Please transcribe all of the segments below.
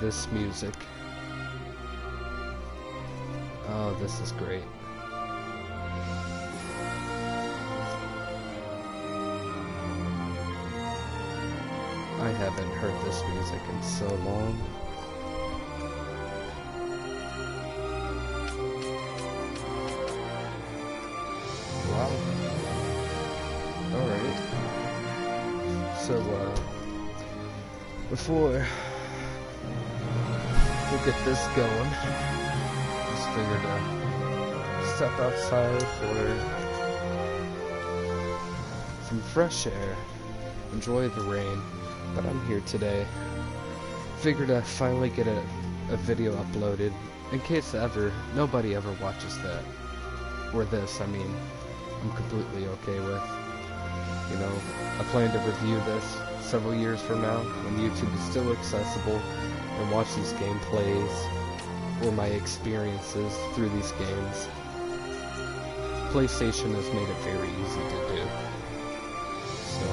this music. Oh, this is great. I haven't heard this music in so long. Wow. Alright. So, before we get this going, just figured to step outside for some fresh air, enjoy the rain, but I'm here today. Figured I'd finally get a video uploaded, in case nobody ever watches that, or this, I mean, I'm completely okay with. You know, I plan to review this several years from now, when YouTube is still accessible, and watch these gameplays, or my experiences through these games. PlayStation has made it very easy to do. So,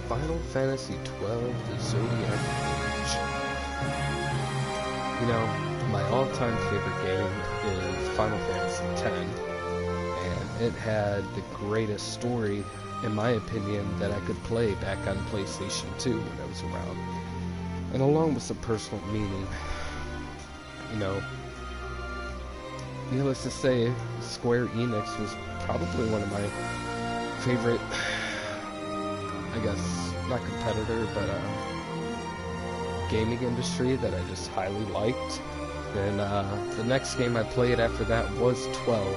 Final Fantasy XII, The Zodiac Age. You know, my all-time favorite game is Final Fantasy X, and it had the greatest story, in my opinion, that I could play back on PlayStation 2 when I was around. And along with some personal meaning, you know, needless to say, Square Enix was probably one of my favorite, I guess, not competitor, but gaming industry that I just highly liked. And the next game I played after that was 12.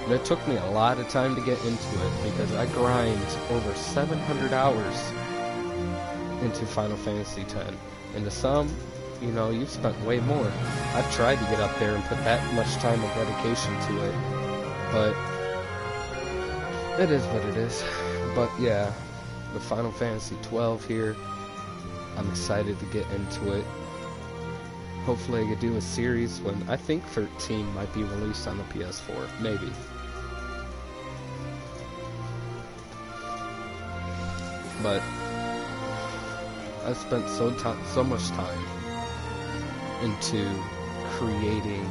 And it took me a lot of time to get into it, because I grind over 700 hours into Final Fantasy X. And to some, you know, you've spent way more. I've tried to get up there and put that much time and dedication to it, but it is what it is. But yeah, the Final Fantasy XII here, I'm excited to get into it. Hopefully I could do a series when I think 13 might be released on the PS4, maybe. But I spent so much time into creating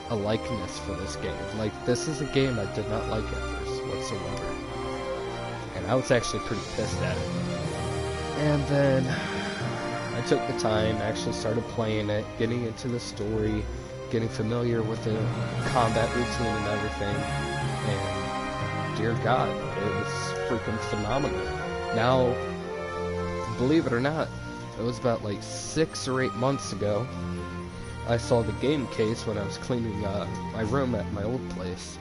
a likeness for this game. Like, this is a game I did not like at first whatsoever, and I was actually pretty pissed at it. And then I took the time, actually started playing it, getting into the story, getting familiar with the combat routine and everything, and dear God, it was freaking phenomenal. Now, believe it or not, it was about like 6 or 8 months ago, I saw the game case when I was cleaning my room at my old place,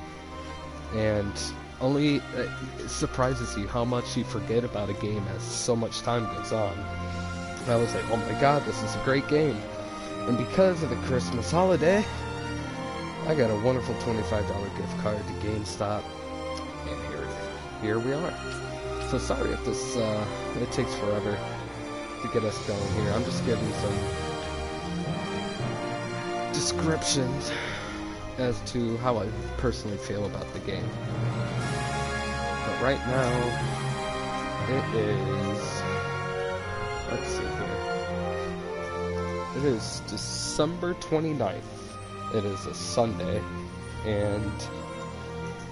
and only it surprises you how much you forget about a game as so much time goes on. I was like, oh my god, this is a great game. And because of the Christmas holiday, I got a wonderful $25 gift card to GameStop, and here we are. So sorry if this it takes forever to get us going here. I'm just giving some descriptions as to how I personally feel about the game. But right now, it is, let's see here, it is December 29th, it is a Sunday, and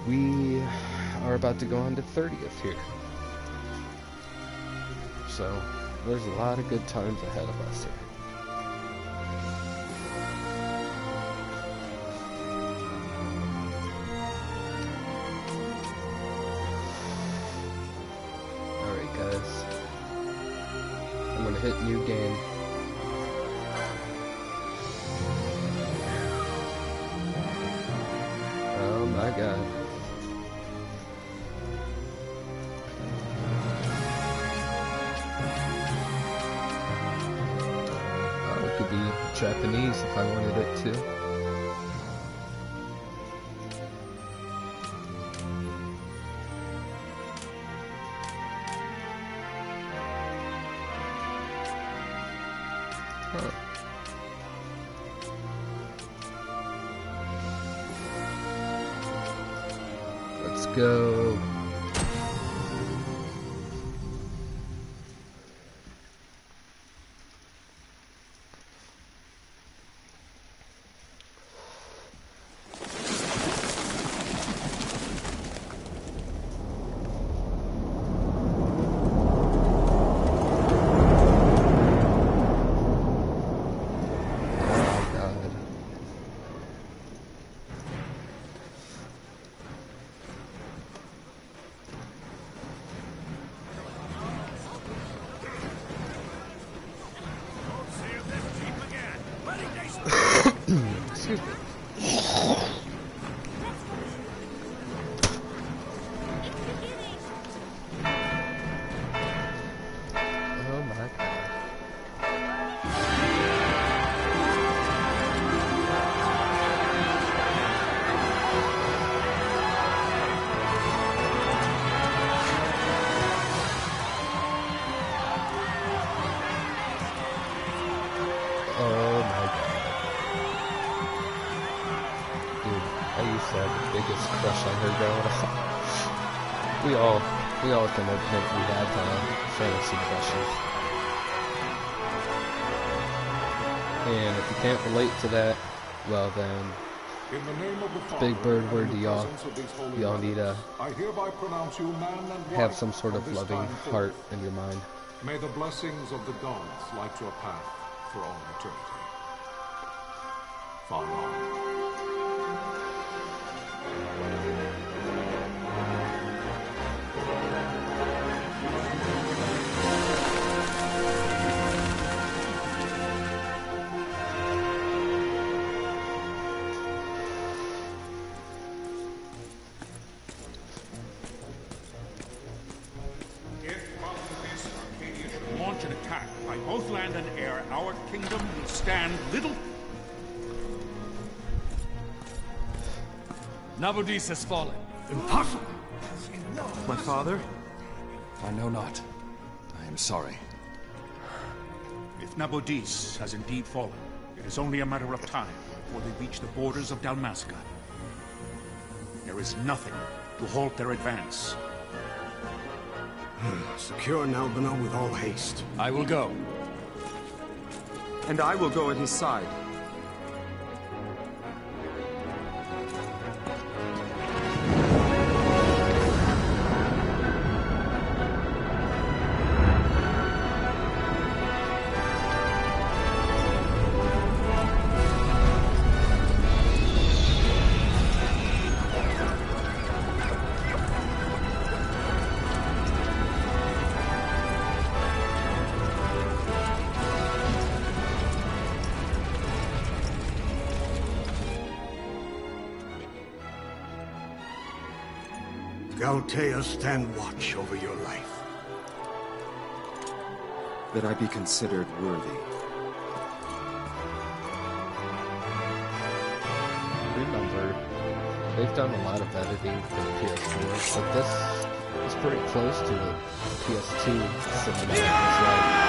we are about to go on to 30th here. So, there's a lot of good times ahead of us here. Alright guys, I'm gonna hit new game. Oh my god. It could be Japanese if I wanted it to. Huh. Let's go Excuse me. Oh my god. Oh my god. Dude, I used to have the biggest crush on her growing up. We all can admit we had fantasy crushes. And if you can't relate to that, well then, In the name of the Father, big bird word to and the y'all. presence of these holy Y'all ones, need to I hereby pronounce you man and have wife some sort of from this loving time heart forth. in your mind. May the blessings of the gods light your path for all eternity. Farewell. If following this, Arcadia should launch an attack by both land and air, our kingdom will stand little. Nabudis has fallen. Impossible! My father? I know not. I am sorry. If Nabudis has indeed fallen, it is only a matter of time before they reach the borders of Dalmasca. There is nothing to halt their advance. Secure Nalbina with all haste. I will go. And I will go at his side. Galtea, stand watch over your life. That I be considered worthy. Remember, they've done a lot of editing for the PS4, but this is pretty close to the PS2 cinematic as well.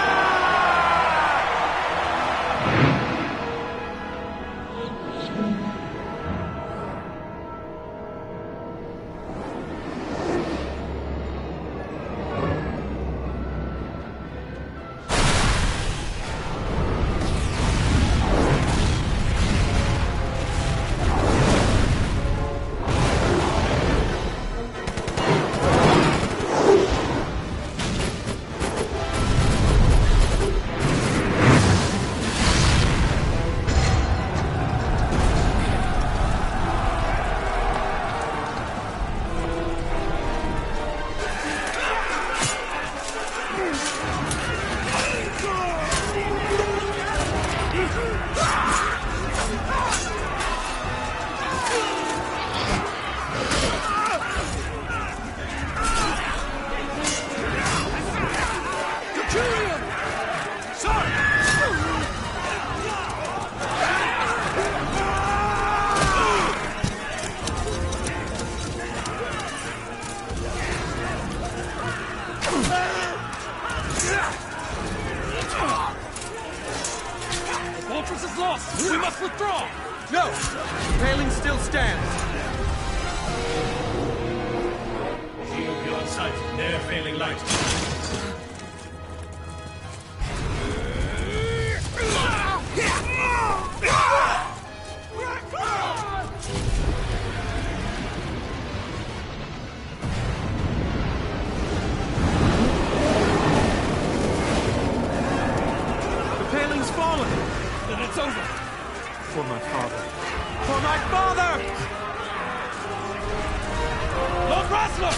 Fortress is lost! We must withdraw! No! The paling still stands! Shield beyond sight, ne'er failing light. The paling's fallen! Then it's over! For my father. For my father! Lord Rasler!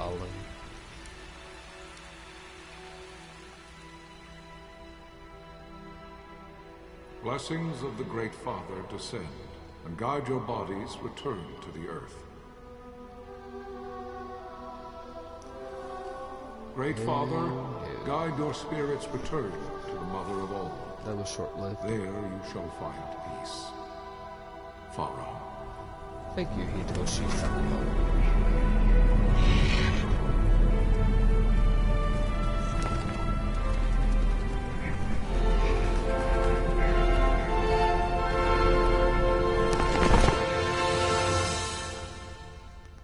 following. Blessings of the Great Father descend, and guide your bodies return to the earth. Great Father, guide your spirits return to the Mother of all. That was short-lived. There you shall find peace. Pharaoh. Thank you, Hitoshi Sakamoto.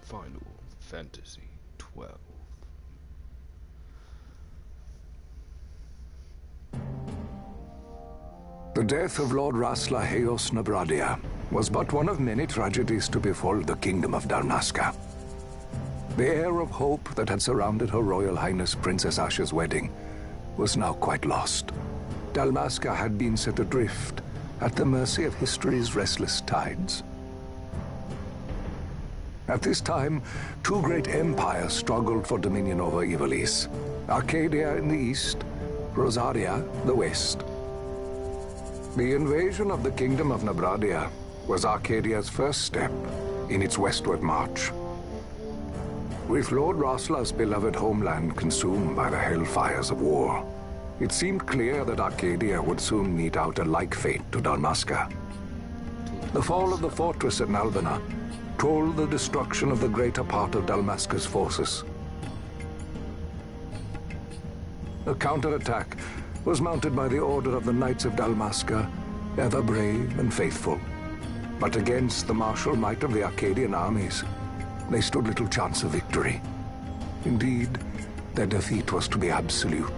Final Fantasy 12. The death of Lord Rasla Heos Nabradia was but one of many tragedies to befall the Kingdom of Dalmasca. The air of hope that had surrounded Her Royal Highness Princess Asha's wedding was now quite lost. Dalmasca had been set adrift at the mercy of history's restless tides. At this time, two great empires struggled for dominion over Ivalice. Arcadia in the east, Rosaria the west. The invasion of the Kingdom of Nabradia was Arcadia's first step in its westward march. With Lord Rasla's beloved homeland consumed by the hellfires of war, it seemed clear that Arcadia would soon mete out a like fate to Dalmasca. The fall of the fortress at Nalbina told the destruction of the greater part of Dalmasca's forces. A counterattack was mounted by the Order of the Knights of Dalmasca, ever brave and faithful. But against the martial might of the Arcadian armies, they stood little chance of victory. Indeed, their defeat was to be absolute.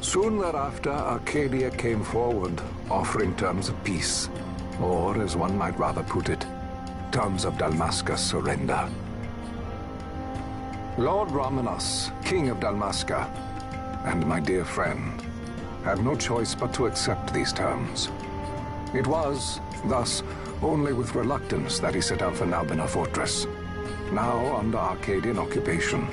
Soon thereafter, Arcadia came forward, offering terms of peace, or, as one might rather put it, terms of Dalmasca's surrender. Lord Ramanas, King of Dalmasca, and my dear friend, had no choice but to accept these terms. It was, thus, only with reluctance that he set out for Nalbina Fortress, now under Arcadian occupation,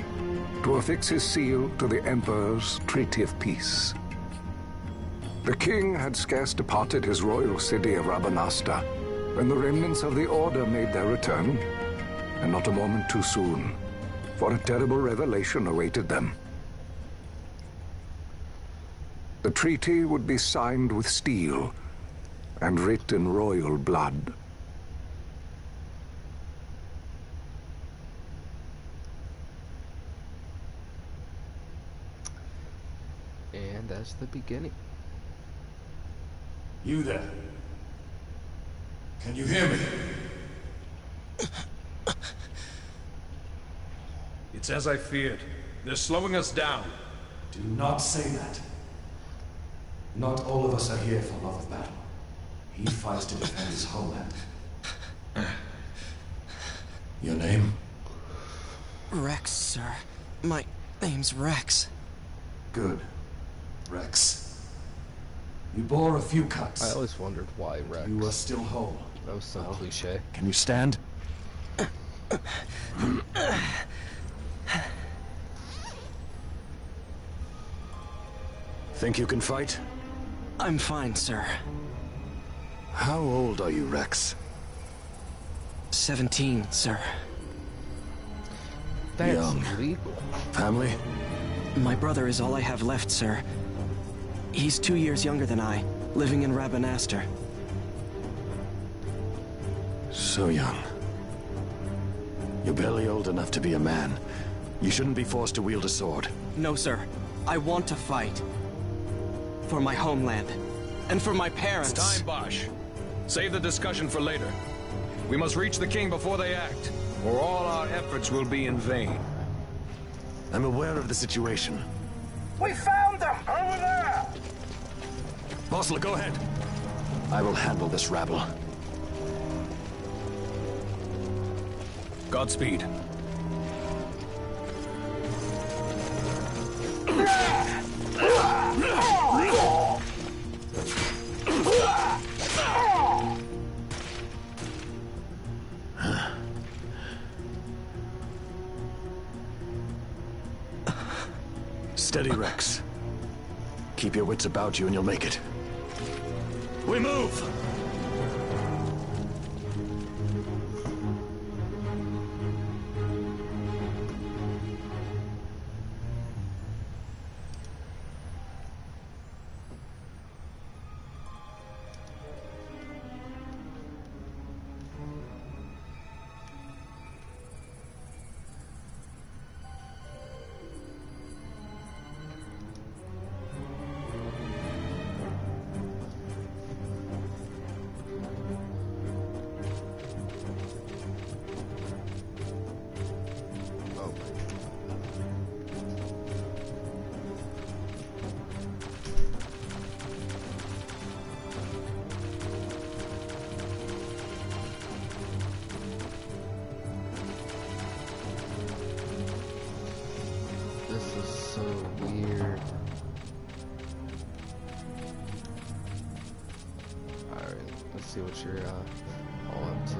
to affix his seal to the Emperor's Treaty of Peace. The king had scarce departed his royal city of Rabanasta when the remnants of the Order made their return, and not a moment too soon, for a terrible revelation awaited them. The treaty would be signed with steel and writ in royal blood. And that's the beginning. You there? Can you hear me? It's as I feared. They're slowing us down. Do not say that. Not all of us are here for love of battle. He fights to defend his homeland. Your name? Rex, sir. My name's Rex. Good. Rex. You bore a few cuts. I always wondered why Rex. You are still whole. That was so cliche. Can you stand? Think you can fight? I'm fine, sir. How old are you, Rex? 17, sir. That's Young. legal. Family? My brother is all I have left, sir. He's 2 years younger than I, living in Rabanastre. So young. You're barely old enough to be a man. You shouldn't be forced to wield a sword. No, sir. I want to fight. For my homeland. And for my parents. It's time, Bosch. Save the discussion for later. We must reach the king before they act, or all our efforts will be in vain. I'm aware of the situation. We found them! Over there! Bossler, go ahead. I will handle this rabble. Godspeed. Steady, Rex. Keep your wits about you and you'll make it. We move! This is so weird. Alright, let's see what you're all up to.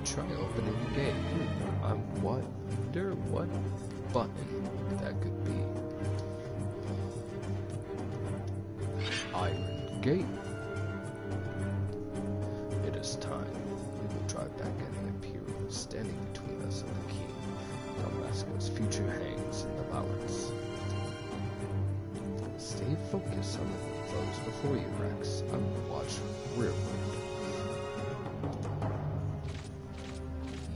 Try opening the gate. I wonder what button that could be. Iron gate. It is time. We will drive back in the Imperial, standing between us and the King. Dalmasco's future hangs in the balance. Stay focused on the foes before you, Rex. I will watch rearward.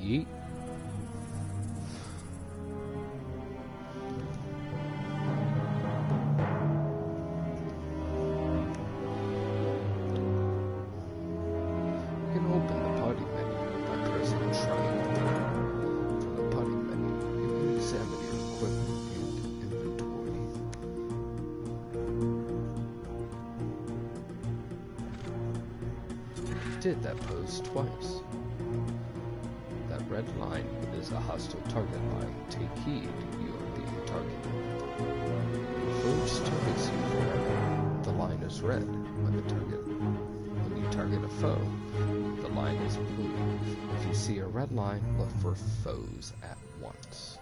Yeet. You can open the party menu by pressing triangle. From the party menu, you can examine your equipment and inventory. You did that pose twice. Red line is a hostile target line. Take heed, you are being targeted. Your foe targets you forever. The line is red. When you target a foe, the line is blue. If you see a red line, look for foes at once.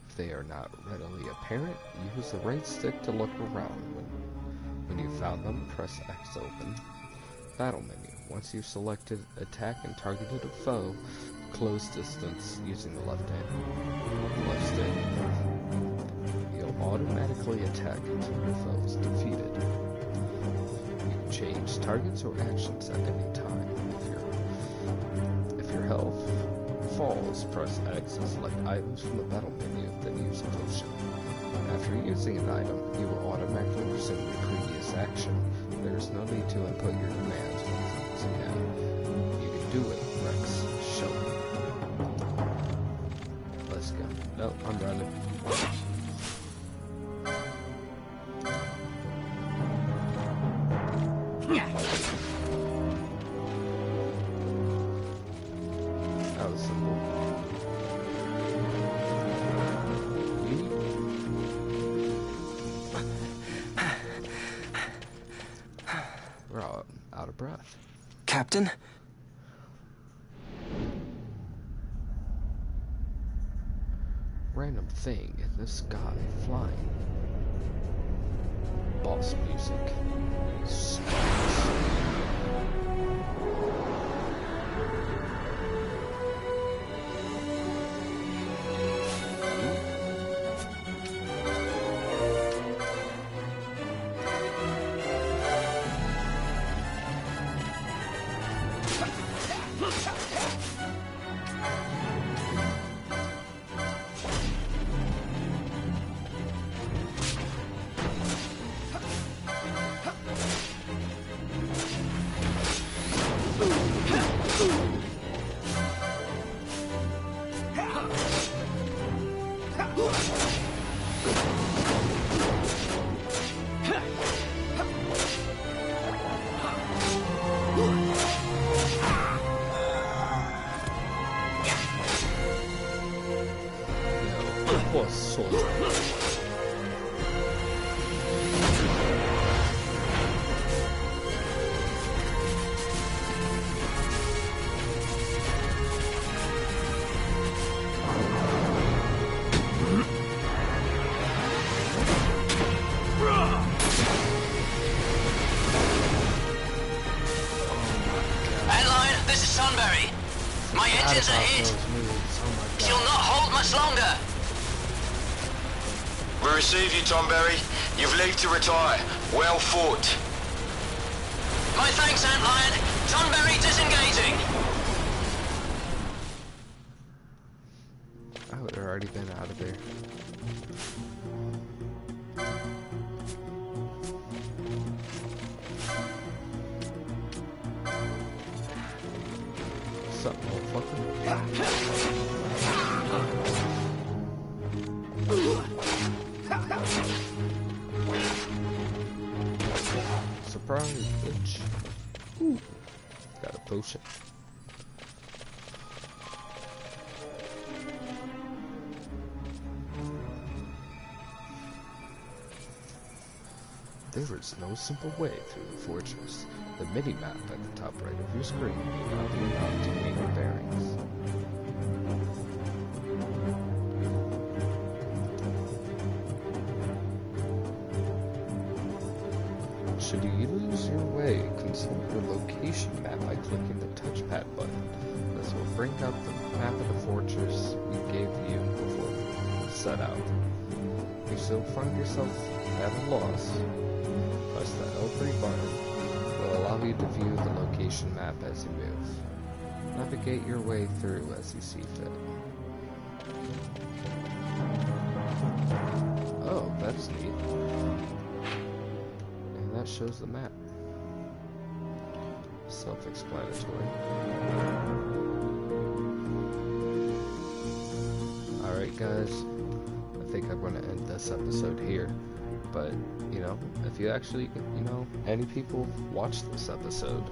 If they are not readily apparent, use the right stick to look around. When you found them, press X to open battle menu. Once you've selected attack and targeted a foe, close distance using the left stick. You'll automatically attack until your foe is defeated. You can change targets or actions at any time. If your health falls, press X to select items from the battle menu, then use a potion. After using an item, you will automatically resume your previous action. There is no need to input your commands once again. You can do it, Rex. Show me. Let's go. Nope, I'm running. That was simple. We're all out of breath. Captain? Random thing in the sky flying. Boss music. Sparks. My engines are hit. She'll not hold much longer. We receive you, Tomberry. You've leave to retire. Well fought. My thanks, Antlion. Tomberry disengaging. I would have already been out of there. What's up, motherfucker? Surprise, bitch. Ooh. Got a potion. There is no simple way through the fortress. The mini-map at the top right of your screen may not be enough to gain your bearings. Should you lose your way, consult your location map by clicking the touchpad button. This will bring up the map of the fortress we gave you before we set out. If you still find yourself at a loss, press the L3 button. It will allow you to view the location map as you move. Navigate your way through as you see fit. Oh, that's neat. And that shows the map. Self-explanatory. Alright guys, I think I'm going to end this episode here. But, you know, if you actually, you know, any people watch this episode,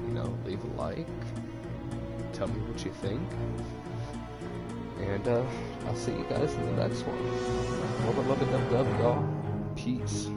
you know, leave a like, tell me what you think, and, I'll see you guys in the next one. Love it, y'all. Peace.